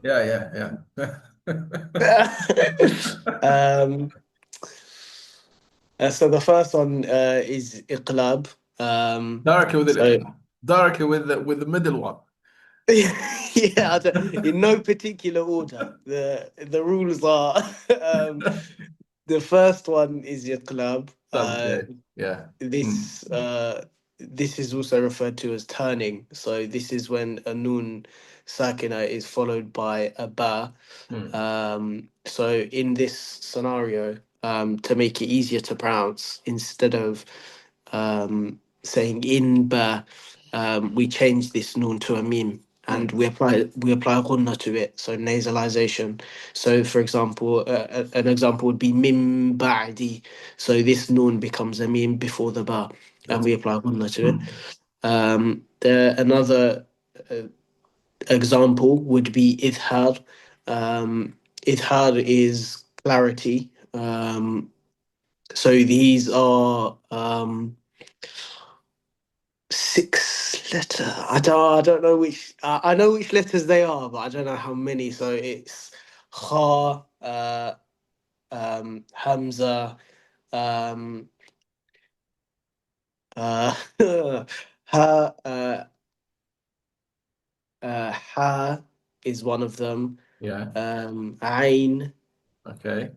Yeah, yeah. Um, so the first one is Iqlab. Directly with So the directly with the middle one. yeah, in no particular order. The rules are the first one is Iqlab. Okay. Yeah. Hmm. This this is also referred to as turning. So this is when a Noon Sakinah is followed by a Ba. Hmm. So in this scenario, to make it easier to pronounce, instead of saying in Ba, we change this Noon to a Mim. And Hmm. we apply ghunna to it, so nasalization. So, for example, an example would be mim ba'di. So this noon becomes a mim before the ba, and That's we apply ghunna to it. hmm. Another uh, example would be idhar. Idhar is clarity. So these are six letter. I don't know which. I know which letters they are, but I don't know how many. So it's kha, hamza, um, uh, ha, ha is one of them. Yeah. Ain. Okay.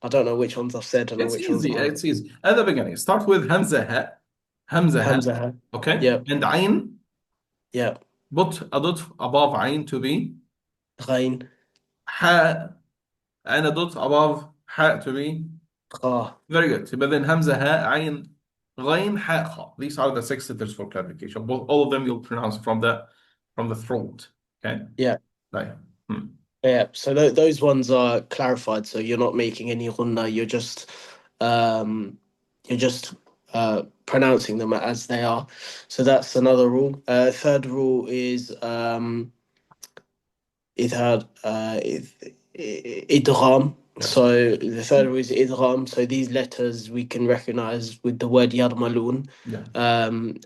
I don't know which ones I've said. I don't know It's which ones easy. I It's easy. At the beginning, start with Hamza ha. Hamza ha. Hamza. Ha. Okay. Yep. And Ain. Yep. Put a dot above Ain to be Ghain. ha. And a dot above ha to be Kha. very good. But then Hamza ha, Ain, Ghain, ha, kha. These are the six letters for clarification. Both all of them you'll pronounce from the throat. Okay. Yeah. Right. Hmm. Yeah, so those ones are clarified. So you're not making any ghunna. Um, you're just pronouncing them as they are. So that's another rule. Third rule is إظهار إدغام. Yeah. So the third rule is Idgham. So these letters we can recognize with the word yarmalun. Yeah.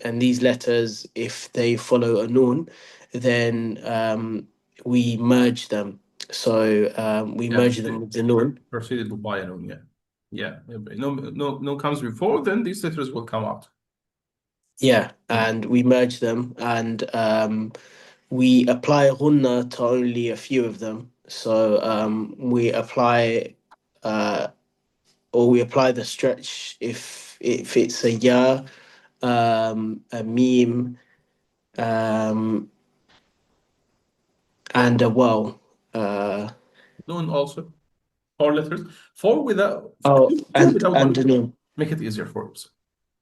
And these letters, if they follow a noon, then we merge them. So we Yeah. merge them with the noon. Proceeded with Bayern. Yeah. Yeah. No, no, no comes before, then these letters will come out. Yeah, Hmm. and we merge them, and we apply ghunna to only a few of them. So we apply uh, we apply the stretch if it's a ya, a meme, um, and a well. Uh, Noon also. Four letters. Four without oh, two without and a one. noon. Make it easier for us.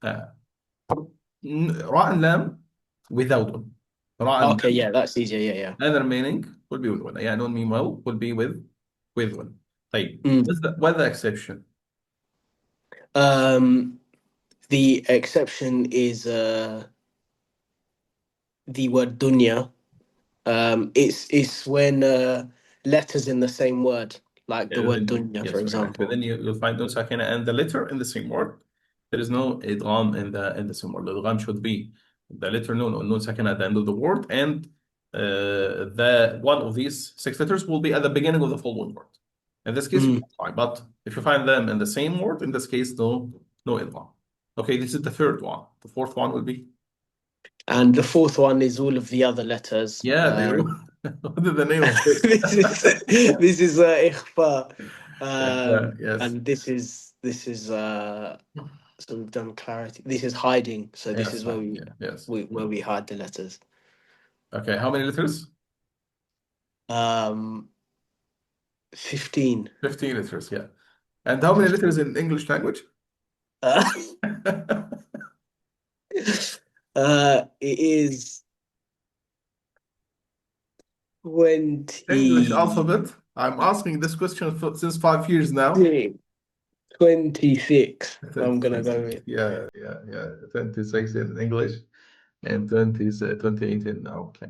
Uh, Ra and Lam without one. Ra and Okay, Lam. yeah, that's easier. Yeah, And the remaining will be with one. Yeah, Noon Mim Well will be with one. طيب. yeah. What's the exception? Um, the exception is the word dunya. It's when letters in the same word, like the word dunya, for Yes, very nice. But example. then you'll find Noon Sakinah and the letter in the same word. There is no Idgham in the same word. The Idgham should be the letter Noon or Noon Sakinah at the end of the word, and the one of these six letters will be at the beginning of the following word. In this case, Mm. fine. But if you find them in the same word, in this case, no Idgham. Okay, this is the third one. The fourth one will be And the fourth one is all of the other letters. yeah. Do you know what is the name of it? This is Ikhfa, Yes. and this is so we've done clarity. This is hiding. So this Yes. is where Yeah. Yes. we hide the letters. Okay. How many letters? Um, 15. 15 letters. Yeah. And how many letters 15. in English language? Uh, it is English 20, alphabet. I'm asking this question since 5 years now. 26. I'm gonna 26. go with. Yeah. 26 in English and 20, 28 in okay.